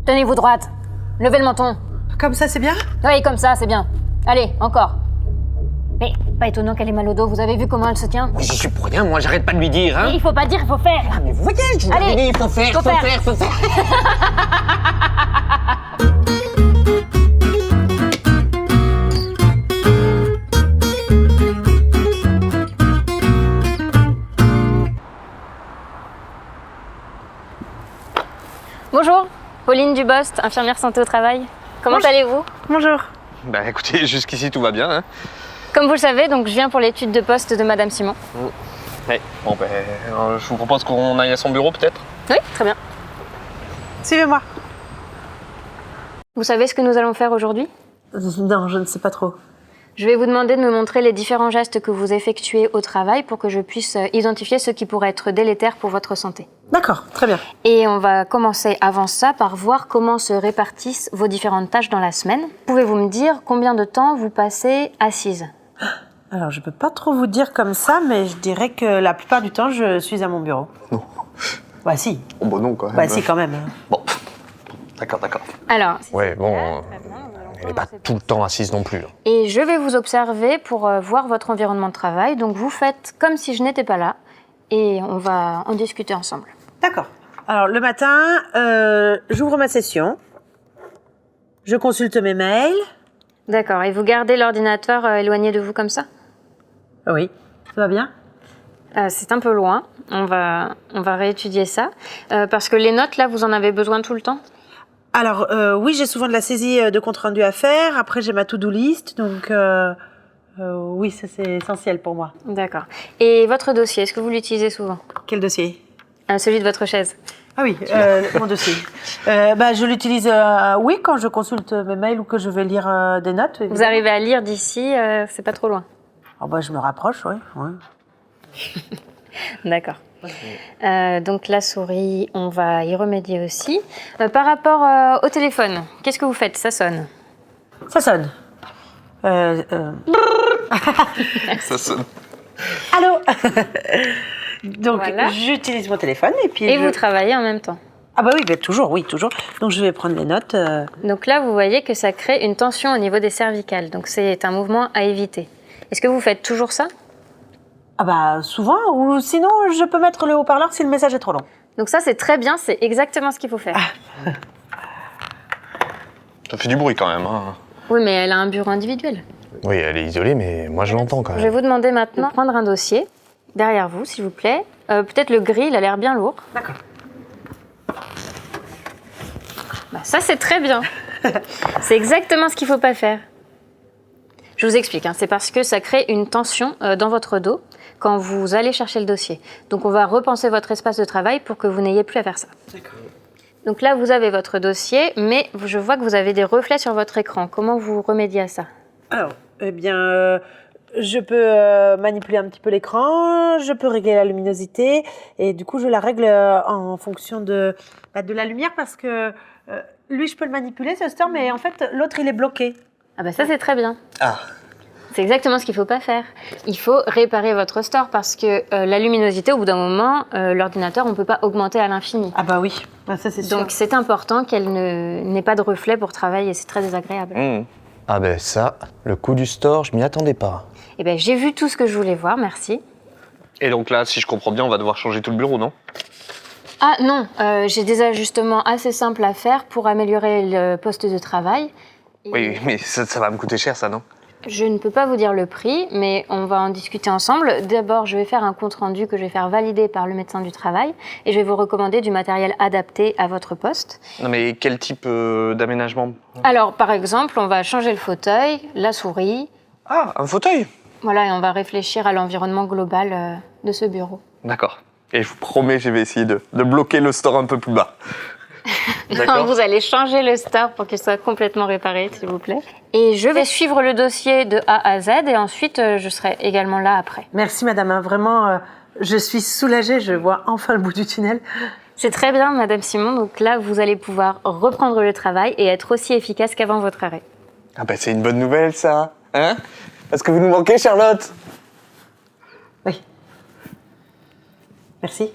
Tenez-vous droite. Levez le menton. Comme ça, c'est bien? Oui, comme ça, c'est bien. Allez, encore. Mais pas étonnant qu'elle ait mal au dos. Vous avez vu comment elle se tient? Mais j'y suis pour rien, moi, j'arrête pas de lui dire, hein. Il faut pas dire, il faut faire. Ah, mais vous voyez, je vous Allez, l'avais dit, il faut faire, faut faire. Bonjour, Pauline Dubost, infirmière santé au travail. Comment allez-vous? Bonjour. Bah écoutez, jusqu'ici tout va bien, hein. Comme vous le savez, donc je viens pour l'étude de poste de Madame Simon. Ouais. Bon, ben, je vous propose qu'on aille à son bureau, peut-être. Oui, très bien. Suivez-moi. Vous savez ce que nous allons faire aujourd'hui? Non, je ne sais pas trop. Je vais vous demander de me montrer les différents gestes que vous effectuez au travail pour que je puisse identifier ceux qui pourraient être délétères pour votre santé. D'accord, très bien. Et on va commencer avant ça par voir comment se répartissent vos différentes tâches dans la semaine. Pouvez-vous me dire combien de temps vous passez assise? Alors, je peux pas trop vous dire comme ça, mais je dirais que la plupart du temps, je suis à mon bureau. Non. Bah si. Oh, bah non, quand même. Bah si, quand même. Bon, d'accord. Alors, Ouais, bon, elle n'est pas tout le temps assise non plus. et je vais vous observer pour voir votre environnement de travail. Donc vous faites comme si je n'étais pas là et on va en discuter ensemble. D'accord. Alors, le matin, j'ouvre ma session. Je consulte mes mails. D'accord. Et vous gardez l'ordinateur éloigné de vous comme ça? Oui. Ça va bien? C'est un peu loin. On va réétudier ça. Parce que les notes, là, vous en avez besoin tout le temps? Alors, oui, j'ai souvent de la saisie de compte rendu à faire. Après, j'ai ma to-do list. Donc, oui, ça, c'est essentiel pour moi. D'accord. Et votre dossier, est-ce que vous l'utilisez souvent? Quel dossier? Celui de votre chaise. Ah oui, mon dossier. Bah, je l'utilise, oui, quand je consulte mes mails ou que je vais lire des notes. Vous évidemment. arrivez à lire d'ici, c'est pas trop loin. Ah bah, je me rapproche, oui. D'accord. Donc la souris, on va y remédier aussi. Par rapport au téléphone, qu'est-ce que vous faites? Ça sonne. Ça sonne. Ça sonne. Allô. Donc, Voilà. j'utilise mon téléphone et puis. Et vous travaillez en même temps. Ah bah oui, bah, toujours, oui, toujours. Donc, je vais prendre les notes. Donc là, vous voyez que ça crée une tension au niveau des cervicales. Donc c'est un mouvement à éviter. Est-ce que vous faites toujours ça? Ah bah souvent, ou sinon, je peux mettre le haut-parleur si le message est trop long. Donc ça, c'est très bien, c'est exactement ce qu'il faut faire. Ça fait du bruit quand même, hein. Oui, mais elle a un bureau individuel. Oui, elle est isolée, mais moi je l'entends quand Je vais même. vous demander maintenant de prendre un dossier derrière vous, s'il vous plaît. Peut-être le gris, il a l'air bien lourd. D'accord. Bah, ça, c'est très bien. C'est exactement ce qu'il ne faut pas faire. Je vous explique, hein, c'est parce que ça crée une tension dans votre dos quand vous allez chercher le dossier. Donc, on va repenser votre espace de travail pour que vous n'ayez plus à faire ça. D'accord. Donc là, vous avez votre dossier, mais je vois que vous avez des reflets sur votre écran. Comment vous remédiez à ça? Alors, eh bien, je peux manipuler un petit peu l'écran, je peux régler la luminosité, et du coup, je la règle en fonction de la lumière parce que lui, je peux le manipuler, ce store, mais en fait, l'autre, il est bloqué. Ah bah ça, c'est très bien. Ah. C'est exactement ce qu'il ne faut pas faire. Il faut réparer votre store parce que la luminosité, au bout d'un moment, l'ordinateur, on ne peut pas augmenter à l'infini. Ah bah oui, ça c'est sûr. Donc c'est important qu'elle n'ait pas de reflet pour travailler, c'est très désagréable. Ah ben ça, le coup du store, je m'y attendais pas. Eh ben j'ai vu tout ce que je voulais voir, merci. Et donc là, si je comprends bien, on va devoir changer tout le bureau, non? Ah non, j'ai des ajustements assez simples à faire pour améliorer le poste de travail. Et Oui, mais ça va me coûter cher, ça, non? je ne peux pas vous dire le prix, mais on va en discuter ensemble. D'abord, je vais faire un compte-rendu que je vais faire valider par le médecin du travail et je vais vous recommander du matériel adapté à votre poste. Non, mais quel type d'aménagement? Alors, par exemple, on va changer le fauteuil, la souris, Ah, un fauteuil? voilà, et on va réfléchir à l'environnement global de ce bureau. D'accord. Et je vous promets, je vais essayer de bloquer le store un peu plus bas. D'accord. Vous allez changer le store pour qu'il soit complètement réparé, s'il vous plaît. Et je vais suivre le dossier de A à Z et ensuite, je serai également là après. Merci madame, hein, vraiment, je suis soulagée, je vois enfin le bout du tunnel. C'est très bien, Madame Simon. Donc là, vous allez pouvoir reprendre le travail et être aussi efficace qu'avant votre arrêt. Ah bah c'est une bonne nouvelle, ça. Hein? Est-ce que vous nous manquez, Charlotte? Oui. Merci.